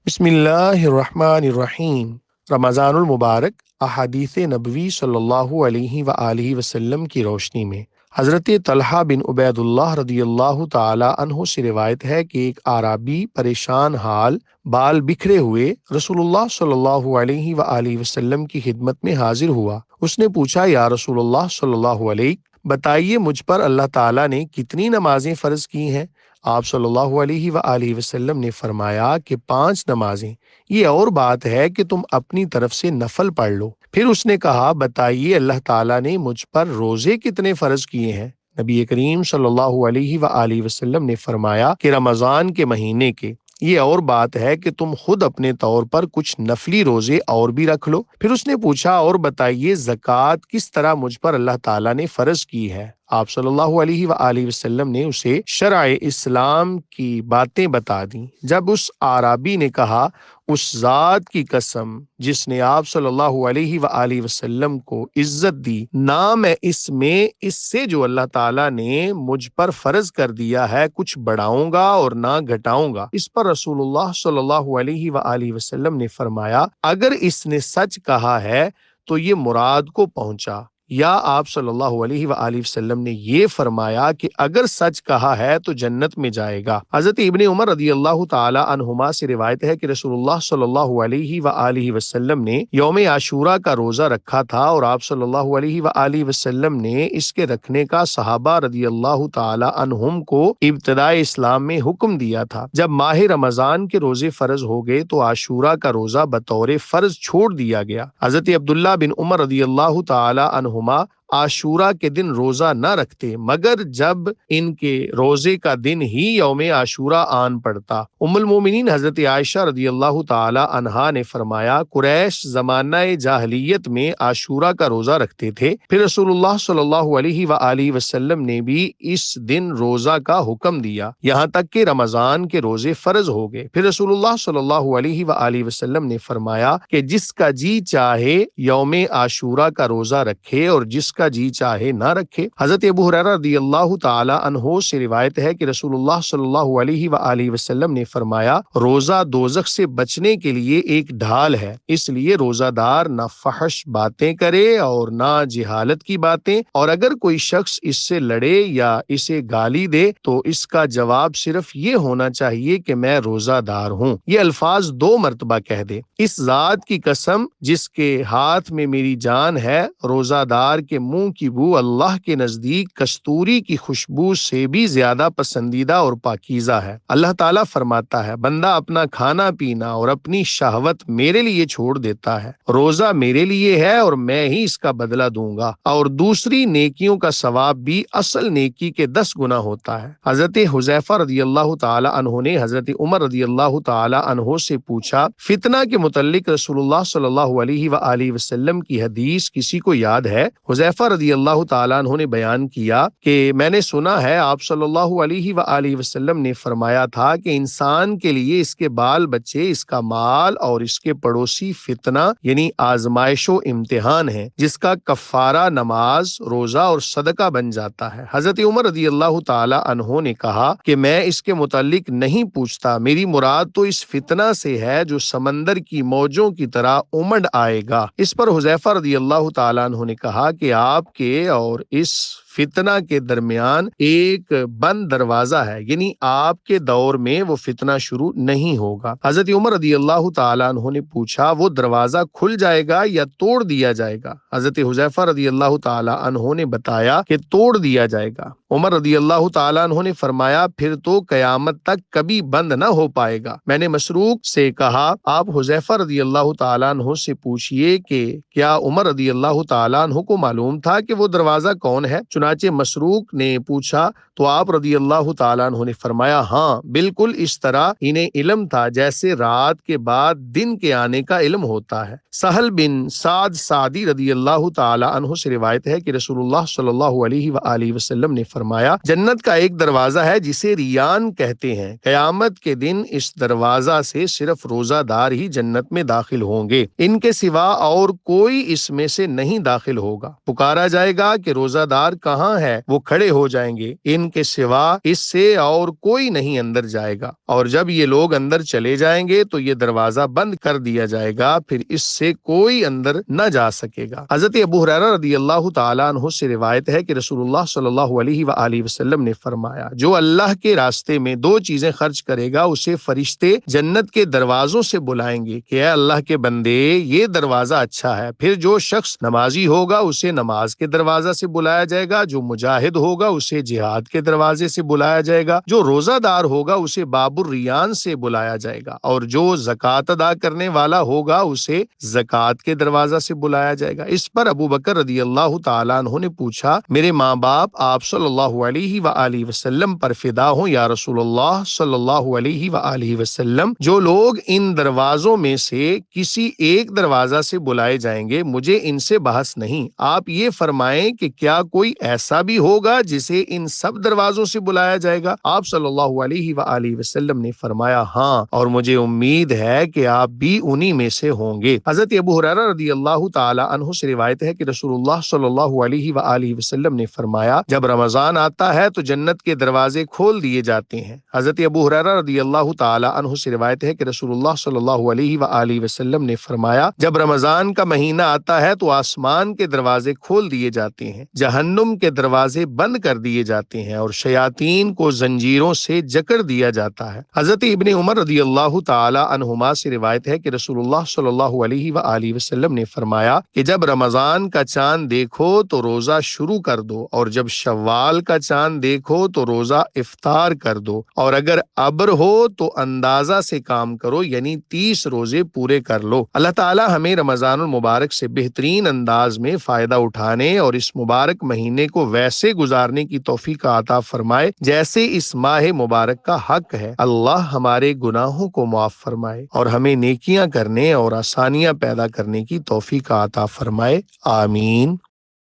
بسم اللہ الرحمن الرحیم۔ رمضان المبارک احادیث نبوی صلی اللہ علیہ وآلہ وسلم کی روشنی میں حضرت طلحہ بن عبید اللہ رضی اللہ تعالی عنہ سے روایت ہے کہ ایک اعرابی پریشان حال، بال بکھرے ہوئے رسول اللہ صلی اللہ علیہ وآلہ وسلم کی خدمت میں حاضر ہوا۔ اس نے پوچھا، یا رسول اللہ صلی اللہ علیہ، بتائیے مجھ پر اللہ تعالیٰ نے کتنی نمازیں فرض کی ہیں؟ آپ صلی اللہ علیہ وآلہ وسلم نے فرمایا کہ 5 نمازیں، یہ اور بات ہے کہ تم اپنی طرف سے نفل پڑھ لو۔ پھر اس نے کہا، بتائیے اللہ تعالیٰ نے مجھ پر روزے کتنے فرض کیے ہیں؟ نبی کریم صلی اللہ علیہ وآلہ وسلم نے فرمایا کہ رمضان کے مہینے کے، یہ اور بات ہے کہ تم خود اپنے طور پر کچھ نفلی روزے اور بھی رکھ لو۔ پھر اس نے پوچھا، اور بتائیے زکوٰۃ کس طرح مجھ پر اللہ تعالیٰ نے فرض کی ہے؟ آپ صلی اللہ علیہ وآلہ وسلم نے اسے شرع اسلام کی باتیں بتا دیں۔ جب اس اعرابی نے کہا، اس ذات کی قسم جس نے آپ صلی اللہ علیہ وآلہ وسلم کو عزت دی، نہ میں اس سے جو اللہ تعالیٰ نے مجھ پر فرض کر دیا ہے کچھ بڑھاؤں گا اور نہ گھٹاؤں گا، اس پر رسول اللہ صلی اللہ علیہ وآلہ وسلم نے فرمایا، اگر اس نے سچ کہا ہے تو یہ مراد کو پہنچا۔ یا آپ صلی اللہ علیہ وآلہ وسلم نے یہ فرمایا کہ اگر سچ کہا ہے تو جنت میں جائے گا۔ حضرت ابن عمر رضی اللہ تعالی عنہما سے روایت ہے کہ رسول اللہ صلی اللہ علیہ وآلہ وسلم نے یوم عاشوراء کا روزہ رکھا تھا، اور آپ صلی اللہ علیہ وآلہ وسلم نے اس کے رکھنے کا صحابہ رضی اللہ تعالی عنہم کو ابتدائے اسلام میں حکم دیا تھا۔ جب ماہ رمضان کے روزے فرض ہو گئے تو عاشوراء کا روزہ بطور فرض چھوڑ دیا گیا۔ حضرت عبداللہ بن عمر رضی اللہ تعالی عنہما عاشوراء کے دن روزہ نہ رکھتے، مگر جب ان کے روزے کا دن ہی یوم عاشوراء آن پڑتا۔ ام المومنین حضرت عائشہ رضی اللہ تعالی عنہا نے فرمایا، قریش زمانہ جاہلیت میں عاشوراء کا روزہ رکھتے تھے، پھر رسول اللہ صلی اللہ علیہ وآلہ وسلم نے بھی اس دن روزہ کا حکم دیا، یہاں تک کہ رمضان کے روزے فرض ہو گئے۔ پھر رسول اللہ صلی اللہ علیہ وآلہ وسلم نے فرمایا کہ جس کا جی چاہے یوم عاشوراء کا روزہ رکھے اور جس کا جی چاہے نہ رکھے۔ حضرت ابو ہریرہ رضی اللہ تعالی عنہ سے روایت ہے کہ رسول اللہ صلی اللہ علیہ وآلہ وسلم نے فرمایا، روزہ دوزخ سے بچنے کے لیے ایک ڈھال ہے، اس لیے روزہ دار نہ فحش باتیں کرے اور نہ جہالت کی باتیں، اور اگر کوئی شخص اس سے لڑے یا اسے گالی دے تو اس کا جواب صرف یہ ہونا چاہیے کہ میں روزہ دار ہوں۔ یہ الفاظ 2 مرتبہ کہہ دے۔ اس ذات کی قسم جس کے ہاتھ میں میری جان ہے، روزہ دار کے منہ کی بو اللہ کے نزدیک کستوری کی خوشبو سے بھی زیادہ پسندیدہ اور پاکیزہ ہے۔ اللہ تعالیٰ فرماتا ہے، بندہ اپنا کھانا پینا اور اپنی شہوت میرے لیے چھوڑ دیتا ہے، روزہ میرے لیے ہے اور میں ہی اس کا بدلہ دوں گا، اور دوسری نیکیوں کا ثواب بھی اصل نیکی کے 10 گنا ہوتا ہے۔ حضرت حذیفہ رضی اللہ تعالی عنہ نے حضرت عمر رضی اللہ تعالی عنہ سے پوچھا، فتنہ کے متعلق رسول اللہ صلی اللہ علیہ وآلہ وسلم کی حدیث کسی کو یاد ہے؟ حذیفہ رضی اللہ تعالیٰ عنہ نے بیان کیا کہ میں نے سنا ہے آپ صلی اللہ علیہ وآلہ وسلم نے فرمایا تھا کہ انسان کے لیے اس کے بال بچے، اس کا مال اور اس کے پڑوسی فتنہ یعنی آزمائش و امتحان ہے، جس کا کفارہ نماز، روزہ اور صدقہ بن جاتا ہے۔ حضرت عمر رضی اللہ تعالیٰ عنہ نے کہا کہ میں اس کے متعلق نہیں پوچھتا، میری مراد تو اس فتنہ سے ہے جو سمندر کی موجوں کی طرح امڈ آئے گا۔ اس پر حذیفہ رضی اللہ تعالیٰ عنہ نے کہا کہ آپ کے اور اس فتنہ کے درمیان ایک بند دروازہ ہے، یعنی آپ کے دور میں وہ فتنہ شروع نہیں ہوگا۔ حضرت عمر رضی اللہ تعالیٰ عنہ نے پوچھا، وہ دروازہ کھل جائے گا یا توڑ دیا جائے گا؟ حضرت حذیفہ رضی اللہ تعالیٰ عنہ نے بتایا کہ توڑ دیا جائے گا۔ عمر رضی اللہ تعالیٰ عنہ نے فرمایا، پھر تو قیامت تک کبھی بند نہ ہو پائے گا۔ میں نے مسروق سے کہا، آپ حذیفہ رضی اللہ تعالیٰ عنہ سے پوچھئے کہ کیا عمر رضی اللہ تعالیٰ عنہ کو معلوم تھا کہ وہ دروازہ کون ہے؟ چنانچہ مسروق نے پوچھا تو آپ رضی اللہ تعالیٰ عنہ نے فرمایا، ہاں بالکل اس طرح انہیں علم تھا جیسے رات کے بعد دن کے آنے کا علم ہوتا ہے۔ سہل بن سعد سعدی رضی اللہ تعالیٰ عنہ سے روایت ہے کہ رسول اللہ صلی اللہ علیہ وآلہ وسلم نے فرمایا، جنت کا ایک دروازہ ہے جسے ریان کہتے ہیں، قیامت کے دن اس دروازہ سے صرف روزہ دار ہی جنت میں داخل ہوں گے، ان کے سوا اور کوئی اس میں سے نہیں داخل ہوگا۔ پکارا جائے گا کہ روزہ دار کہاں کہاں ہے وہ کھڑے ہو جائیں گے، ان کے سوا اس سے اور کوئی نہیں اندر جائے گا، اور جب یہ لوگ اندر چلے جائیں گے تو یہ دروازہ بند کر دیا جائے گا، پھر اس سے کوئی اندر نہ جا سکے گا۔ حضرت ابو ہریرہ رضی اللہ تعالیٰ عنہ سے روایت ہے کہ رسول اللہ صلی اللہ علیہ وآلہ وسلم نے فرمایا، جو اللہ کے راستے میں دو چیزیں خرچ کرے گا اسے فرشتے جنت کے دروازوں سے بلائیں گے کہ اے اللہ کے بندے یہ دروازہ اچھا ہے۔ پھر جو شخص نمازی ہوگا اسے نماز کے دروازہ سے بلایا جائے گا، جو مجاہد ہوگا اسے جہاد کے دروازے سے بلایا جائے گا، جو روزہ دار ہوگا اسے باب الریان سے بلایا جائے گا، اور جو زکوٰۃ ادا کرنے والا ہوگا اسے زکوٰۃ کے دروازہ سے بلایا جائے گا۔ اس پر ابو بکر رضی اللہ تعالیٰ عنہ نے پوچھا، میرے ماں باپ آپ صلی اللہ علیہ وآلہ وسلم پر فدا ہوں یا رسول اللہ صلی اللہ علیہ وآلہ وسلم، جو لوگ ان دروازوں میں سے کسی ایک دروازہ سے بلائے جائیں گے مجھے ان سے بحث نہیں، آپ یہ فرمائیں کہ کیا کوئی ایسا بھی ہوگا جسے ان سب دروازوں سے بلایا جائے گا؟ آپ صلی اللہ علیہ وآلہ وسلم نے فرمایا ہاں، اور مجھے امید ہے کہ آپ بھی انہی میں سے ہوں گے۔ حضرت ابو ہریرہ رضی اللہ تعالی عنہ سے روایت ہے کہ رسول اللہ صلی اللہ علیہ وآلہ وسلم نے فرمایا، جب رمضان آتا ہے تو جنت کے دروازے کھول دیے جاتے ہیں۔ حضرت ابو ہریرہ رضی اللہ تعالی عنہ سے روایت ہے کہ رسول اللہ صلی اللہ علیہ وآلہ وسلم نے فرمایا، جب رمضان کا مہینہ آتا ہے تو آسمان کے دروازے کھول دیے جاتے ہیں، جہنم کے دروازے بند کر دیے جاتے ہیں، اور شیاطین کو زنجیروں سے جکڑ دیا جاتا ہے۔ حضرت ابن عمر رضی اللہ تعالی عنہما سے روایت ہے کہ رسول اللہ صلی اللہ علیہ وآلہ وسلم نے فرمایا کہ جب رمضان کا چاند دیکھو تو روزہ شروع کر دو، اور جب شوال کا چاند دیکھو تو روزہ افطار کر دو، اور اگر ابر ہو تو اندازہ سے کام کرو، یعنی 30 روزے پورے کر لو۔ اللہ تعالی ہمیں رمضان المبارک سے بہترین انداز میں فائدہ اٹھانے اور اس مبارک مہینے کو ویسے گزارنے کی توفیق عطا فرمائے جیسے اس ماہ مبارک کا حق ہے۔ اللہ ہمارے گناہوں کو معاف فرمائے اور ہمیں نیکیاں کرنے اور آسانیاں پیدا کرنے کی توفیق عطا فرمائے، آمین۔